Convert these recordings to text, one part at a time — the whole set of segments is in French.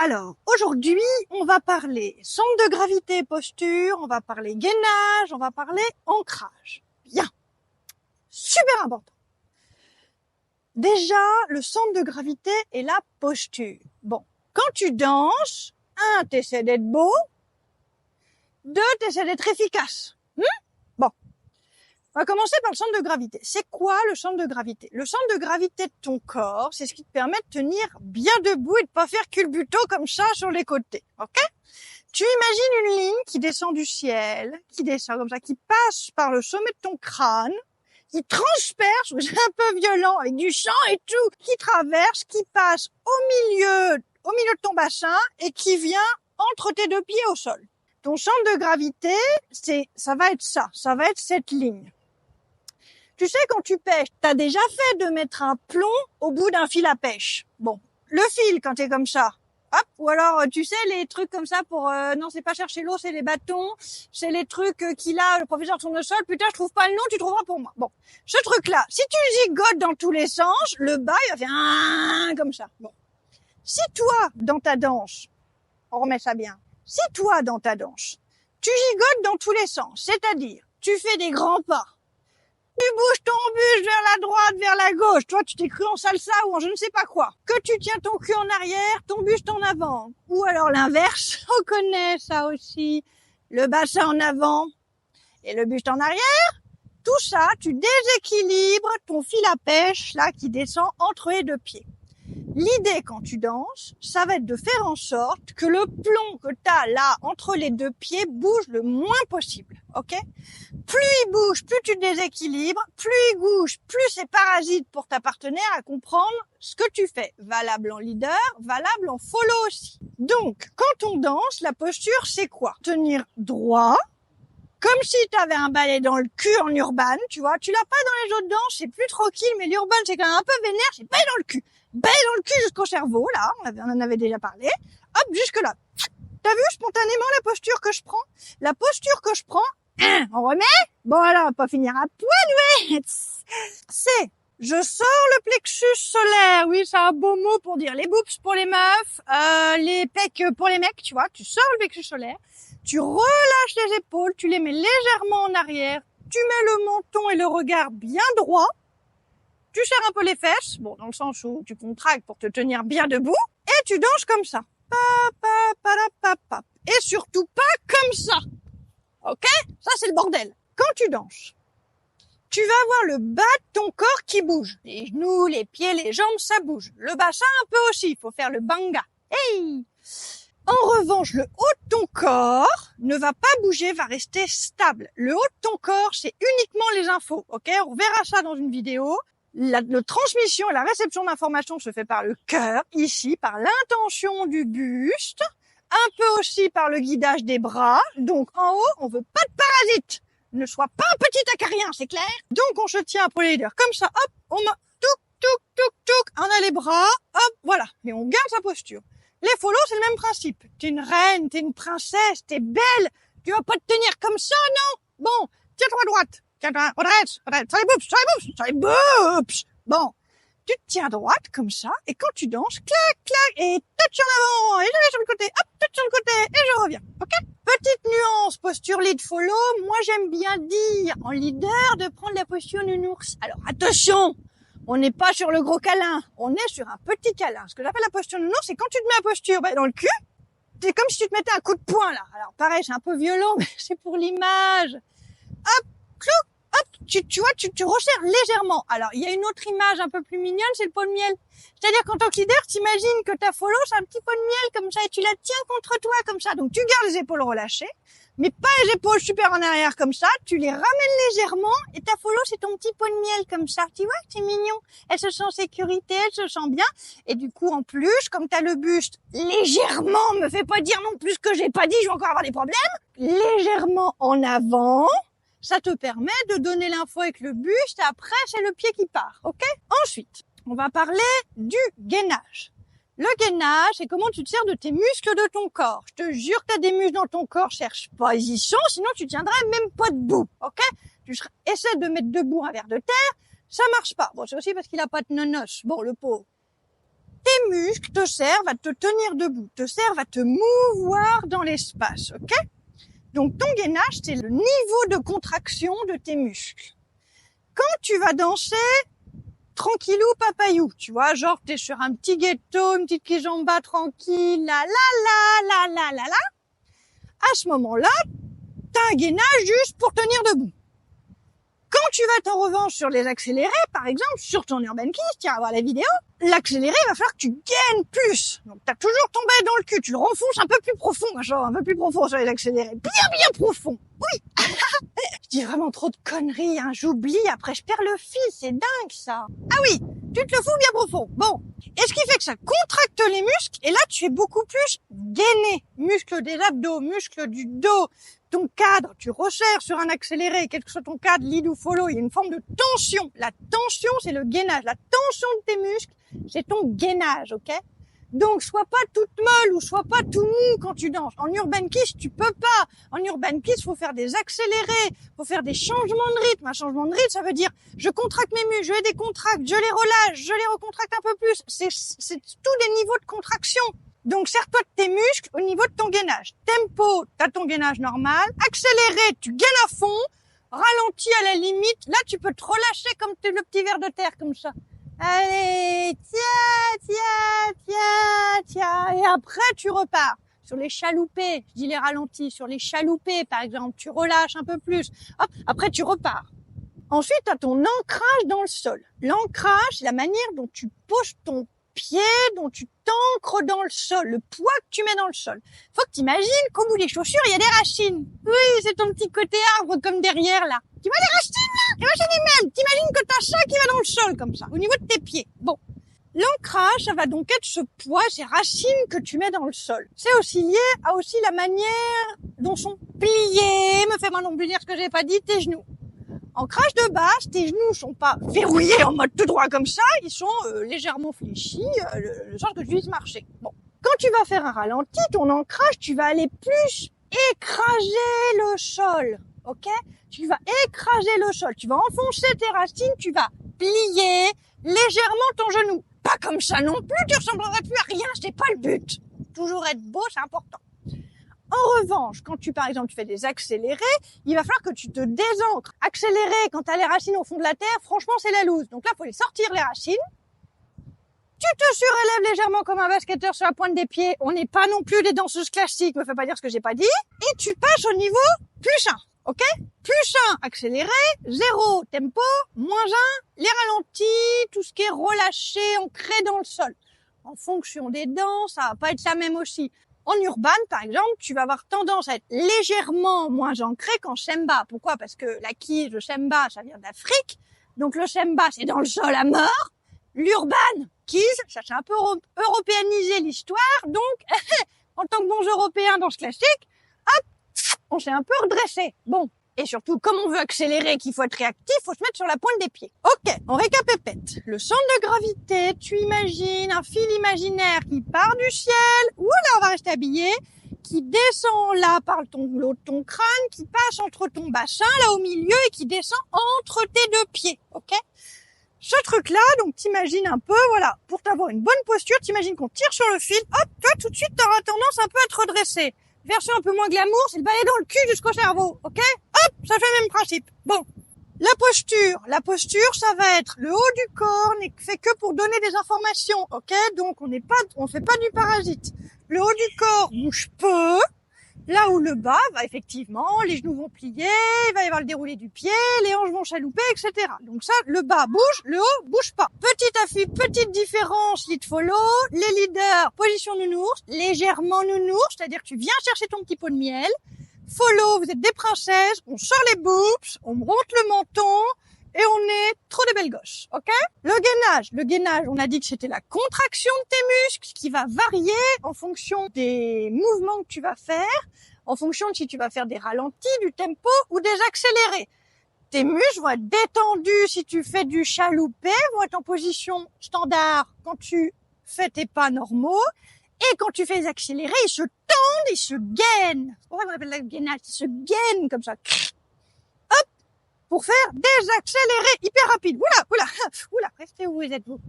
Alors, aujourd'hui, on va parler centre de gravité et posture, on va parler gainage, on va parler ancrage. Bien. Super important. Déjà, le centre de gravité et la posture. Bon, quand tu danses, 1, t'essaies d'être beau, 2, t'essaies d'être efficace. Bon, on va commencer par le centre de gravité. C'est quoi le centre de gravité? Le centre de gravité de ton corps, c'est ce qui te permet de tenir bien debout et de pas faire culbuto comme ça sur les côtés. Ok? Tu imagines une ligne qui descend du ciel, qui descend comme ça, qui passe par le sommet de ton crâne, qui transperce, c'est un peu violent, avec du sang et tout, qui traverse, qui passe au milieu de ton bassin et qui vient entre tes deux pieds au sol. Ton centre de gravité, ça va être cette ligne. Tu sais, quand tu pêches, t'as déjà fait de mettre un plomb au bout d'un fil à pêche. Bon, le fil, quand t'es comme ça, hop, ou alors, tu sais, les trucs comme ça pour, non, c'est pas chercher l'eau, c'est les bâtons, c'est les trucs qu'il a, le professeur Tournesol, putain, je trouve pas le nom, tu trouveras pour moi. Bon, ce truc-là, si tu zigotes dans tous les sens, le bas, il va faire un comme ça. Bon. Si toi, dans ta danse, on remet ça bien, si toi, dans ta danse, tu gigotes dans tous les sens, c'est-à-dire, tu fais des grands pas, tu bouges ton buste vers la droite, vers la gauche. Toi, tu t'es cru en salsa ou en je ne sais pas quoi. Que tu tiens ton cul en arrière, ton buste en avant. Ou alors l'inverse. On connaît ça aussi. Le bassin en avant et le buste en arrière. Tout ça, tu déséquilibres ton fil à pêche, là, qui descend entre les deux pieds. L'idée quand tu danses, ça va être de faire en sorte que le plomb que t'as là entre les deux pieds bouge le moins possible, ok? Plus il bouge, plus tu te déséquilibres, plus il bouge, plus c'est parasite pour ta partenaire à comprendre ce que tu fais. Valable en leader, valable en follow aussi. Donc, quand on danse, la posture, c'est quoi? Tenir droit, comme si tu avais un balai dans le cul en urbain, tu vois. Tu l'as pas dans les autres danses, c'est plus tranquille, mais l'urbain, c'est quand même un peu vénère, c'est balai dans le cul. Balai dans le cul jusqu'au cerveau, là, on en avait déjà parlé. Hop, jusque là. T'as vu spontanément la posture que je prends? La posture que je prends, on remet? Bon alors, on va pas finir à poil, ouais. C'est, je sors le plexus solaire. Oui, c'est un beau mot pour dire les boobs pour les meufs, les pecs pour les mecs, tu vois. Tu sors le plexus solaire, tu relâches les épaules, tu les mets légèrement en arrière, tu mets le menton et le regard bien droit, tu serres un peu les fesses, bon, dans le sens où tu contractes pour te tenir bien debout, et tu danses comme ça. Et surtout pas comme ça. Ok? Ça, c'est le bordel. Quand tu danses, tu vas avoir le bas de ton corps qui bouge. Les genoux, les pieds, les jambes, ça bouge. Le bassin un peu aussi. Il faut faire le banga. Hey! En revanche, le haut de ton corps ne va pas bouger, va rester stable. Le haut de ton corps, c'est uniquement les infos. Ok? On verra ça dans une vidéo. La transmission et la réception d'informations se fait par le cœur, ici, par l'intention du buste, un peu aussi par le guidage des bras. Donc, en haut, on veut pas de parasite. Ne sois pas un petit acarien, c'est clair? Donc, on se tient pour les leaders. Comme ça, hop, on met touc, touc, touc, touc. On a les bras, hop, voilà. Et on garde sa posture. Les follow, c'est le même principe. T'es une reine, t'es une princesse, t'es belle. Tu vas pas te tenir comme ça, non? Bon, tiens-toi à droite. Tiens-toi, redresse. Sur les boobs. Bon. Tu te tiens à droite, comme ça, et quand tu danses, clac, clac, et touch en avant, et je vais sur le côté, hop, touch sur le côté, et je reviens, ok? Petite nuance, posture lead follow, moi j'aime bien dire, en leader, de prendre la posture nounours. Alors, attention, on n'est pas sur le gros câlin, on est sur un petit câlin. Ce que j'appelle la posture nounours, c'est quand tu te mets la posture dans le cul, c'est comme si tu te mettais un coup de poing, là. Alors, pareil, c'est un peu violent, mais c'est pour l'image. Hop, clouc, hop, tu vois, tu resserres légèrement. Alors, il y a une autre image un peu plus mignonne, c'est le pot de miel. C'est-à-dire qu'en tant que leader, t'imagines que ta follow, c'est un petit pot de miel comme ça, et tu la tiens contre toi comme ça. Donc, tu gardes les épaules relâchées, mais pas les épaules super en arrière comme ça. Tu les ramènes légèrement, et ta follow, c'est ton petit pot de miel comme ça. Tu vois, c'est mignon. Elle se sent en sécurité, elle se sent bien. Et du coup, en plus, comme t'as le buste légèrement, me fais pas dire non plus que j'ai pas dit, je vais encore avoir des problèmes. Légèrement en avant. Ça te permet de donner l'info avec le buste et après, c'est le pied qui part, ok? Ensuite, on va parler du gainage. Le gainage, c'est comment tu te sers de tes muscles de ton corps. Je te jure que t'as des muscles dans ton corps, cherche pas, ils y sont, sinon tu tiendrais même pas debout, ok? Essaie de mettre debout un verre de terre, ça marche pas. Bon, c'est aussi parce qu'il a pas de nonos. Bon, le pauvre. Tes muscles te servent à te tenir debout, te servent à te mouvoir dans l'espace, ok? Donc ton gainage, c'est le niveau de contraction de tes muscles. Quand tu vas danser tranquillou papayou, tu vois, genre t'es sur un petit ghetto, une petite kizomba tranquille, la la la la la la la, à ce moment-là, t'as un gainage juste pour tenir debout. Quand tu vas être en revanche sur les accélérés, par exemple, sur ton Urban Kiss, tu vas voir la vidéo, l'accéléré, il va falloir que tu gaines plus. Donc t'as toujours tombé dans le cul, tu le renfonces un peu plus profond, genre un peu plus profond sur les accélérés, bien profond. Oui. Je dis vraiment trop de conneries, hein, j'oublie, après je perds le fil, c'est dingue ça. Ah oui, tu te le fous bien profond. Bon, et ce qui fait que ça contracte les muscles, et là tu es beaucoup plus gainé. Muscles des abdos, muscles du dos, ton cadre, tu resserres sur un accéléré, quel que soit ton cadre, lead ou follow, il y a une forme de tension. La tension, c'est le gainage. La tension de tes muscles, c'est ton gainage, ok? Donc, sois pas toute molle ou sois pas tout mou quand tu danses. En Urban Kiss, tu peux pas. En Urban Kiss, faut faire des accélérés, faut faire des changements de rythme. Un changement de rythme, ça veut dire, je contracte mes muscles, je les décontracte, je les relâche, je les recontracte un peu plus. C'est tous des niveaux de contraction. Donc, serre-toi de tes muscles au niveau de ton gainage. Tempo, t'as ton gainage normal. Accéléré, tu gaines à fond. Ralenti à la limite. Là, tu peux te relâcher comme le petit ver de terre, comme ça. Allez, tiens. Et après, tu repars. Sur les chaloupés, je dis les ralentis. Sur les chaloupés, par exemple, tu relâches un peu plus. Hop, après, tu repars. Ensuite, t'as ton ancrage dans le sol. L'ancrage, c'est la manière dont tu poses ton pied, dont tu t'ancres dans le sol, le poids que tu mets dans le sol. Faut que t'imagines qu'au bout des chaussures, il y a des racines. Oui, c'est ton petit côté arbre comme derrière, là. Tu vois les racines, là? Les racines mêmes. T'imagines que t'as ça qui va dans le sol, comme ça, au niveau de tes pieds. Bon. L'ancrage, ça va donc être ce poids, ces racines que tu mets dans le sol. C'est aussi lié à aussi la manière dont sont pliés, me fais-moi non plus dire ce que j'ai pas dit, tes genoux. Ancrage de base, tes genoux sont pas verrouillés en mode tout droit comme ça, ils sont légèrement fléchis, le sens que tu puisses marcher. Bon, quand tu vas faire un ralenti, ton ancrage, tu vas aller plus écraser le sol, ok? Tu vas écraser le sol, tu vas enfoncer tes racines, tu vas plier légèrement ton genou. Pas comme ça non plus, tu ressembleras plus à rien, c'est pas le but. Toujours être beau, c'est important. En revanche, quand par exemple, tu fais des accélérés, il va falloir que tu te désancres. Accélérer, quand t'as les racines au fond de la terre, franchement, c'est la loose. Donc là, faut les sortir, les racines. Tu te surélèves légèrement comme un basketteur sur la pointe des pieds. On n'est pas non plus des danseuses classiques, me fais pas dire ce que j'ai pas dit. Et tu passes au niveau plus 1, ok? Plus 1, accéléré, 0, tempo, moins 1, les ralentis, tout ce qui est relâché, ancré dans le sol. En fonction des danses, ça va pas être la même aussi. En urban, par exemple, tu vas avoir tendance à être légèrement moins ancré qu'en Semba. Pourquoi? Parce que la kiss, le Semba, ça vient d'Afrique. Donc le Semba, c'est dans le sol à mort. L'urban kiss, ça c'est un peu européanisé l'histoire. Donc, en tant que bons Européens dans ce classique, hop, on s'est un peu redressé. Bon. Et surtout, comme on veut accélérer, qu'il faut être réactif, faut se mettre sur la pointe des pieds. Ok, on récapépète. Le centre de gravité, tu imagines un fil imaginaire qui part du ciel, ou là on va rester habillé, qui descend là par le haut de ton crâne, qui passe entre ton bassin, là au milieu, et qui descend entre tes deux pieds, ok? Ce truc-là, donc t'imagines un peu, voilà, pour t'avoir une bonne posture, t'imagines qu'on tire sur le fil, hop, toi tout de suite t'auras tendance un peu à te redresser. Version un peu moins glamour, c'est le balai dans le cul jusqu'au cerveau, ok? Hop, ça fait le même principe. Bon, la posture, ça va être le haut du corps n'est fait que pour donner des informations, ok? Donc on fait pas du parasite. Le haut du corps bouge peu, là où le bas va effectivement, les genoux vont plier, il va y avoir le déroulé du pied, les hanches vont chalouper, etc. Donc ça, le bas bouge, le haut bouge pas. Petite différence, lead follow, les leaders, position nounours, légèrement nounours, c'est-à-dire que tu viens chercher ton petit pot de miel. Follow, vous êtes des princesses, on sort les boobs, on monte le menton, et on est trop des belles gosses, ok? Le gainage, on a dit que c'était la contraction de tes muscles qui va varier en fonction des mouvements que tu vas faire, en fonction de si tu vas faire des ralentis, du tempo ou des accélérés. Tes muscles vont être détendus si tu fais du chaloupé, vont être en position standard quand tu fais tes pas normaux, et quand tu fais les accélérés, ils se tendent, ils se gainent. Pourquoi on appelle le gainage? Ils se gainent comme ça. pour faire des accélérés hyper rapides. Oula, restez où vous êtes vous.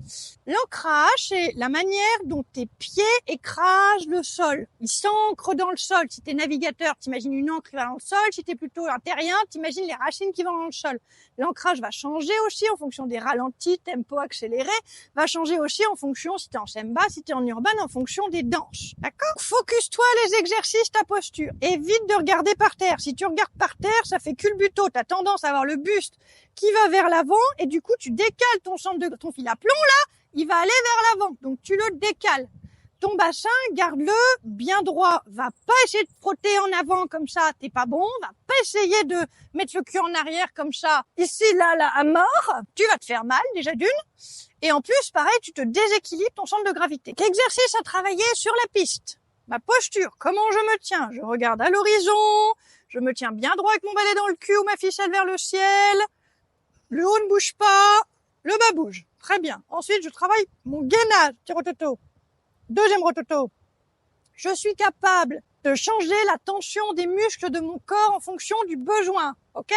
L'ancrage, c'est la manière dont tes pieds écrasent le sol. Ils s'ancrent dans le sol. Si t'es navigateur, t'imagines une ancre qui va dans le sol. Si t'es plutôt un terrien, t'imagines les racines qui vont dans le sol. L'ancrage va changer aussi en fonction des ralentis, tempo accéléré, va changer aussi en fonction si t'es en semba, si t'es en urbain, en fonction des danses. D'accord? Focus-toi les exercices, ta posture. Évite de regarder par terre. Si tu regardes par terre, ça fait culbuto. T'as tendance à avoir le buste qui va vers l'avant et du coup, tu décales ton fil à plomb là, il va aller vers l'avant. Donc, tu le décales. Ton bassin, garde-le bien droit. Va pas essayer de frotter en avant comme ça, t'es pas bon. Va pas essayer de mettre le cul en arrière comme ça, ici, là, à mort. Tu vas te faire mal, déjà d'une. Et en plus, pareil, tu te déséquilibres ton centre de gravité. Exercice à travailler sur la piste. Ma posture, comment je me tiens? Je regarde à l'horizon, je me tiens bien droit avec mon balai dans le cul ou ma ficelle vers le ciel. Le haut ne bouge pas, le bas bouge. Très bien. Ensuite, je travaille mon gainage, petit rototo. Deuxième rototo. Je suis capable de changer la tension des muscles de mon corps en fonction du besoin. Ok?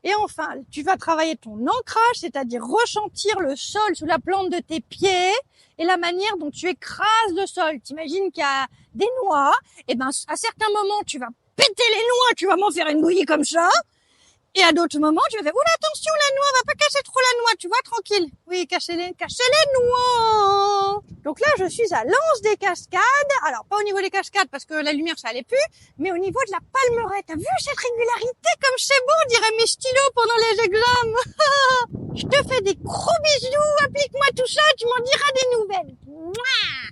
Et enfin, tu vas travailler ton ancrage, c'est-à-dire ressentir le sol sous la plante de tes pieds et la manière dont tu écrases le sol. T'imagines qu'il y a des noix, et ben, à certains moments, tu vas péter les noix, tu vas m'en faire une bouillie comme ça. Et à d'autres moments, tu vas faire, oula, attention, la noix, va pas casser trop la noix, tu vois, tranquille. Oui, casser les noix. Donc là, je suis à l'anse des cascades. Alors, pas au niveau des cascades, parce que la lumière, ça allait plus, mais au niveau de la palmeraie. T'as vu cette régularité, comme c'est beau, on dirait mes stylos pendant les examens. Je te fais des gros bisous, applique-moi tout ça, tu m'en diras des nouvelles. Mouah.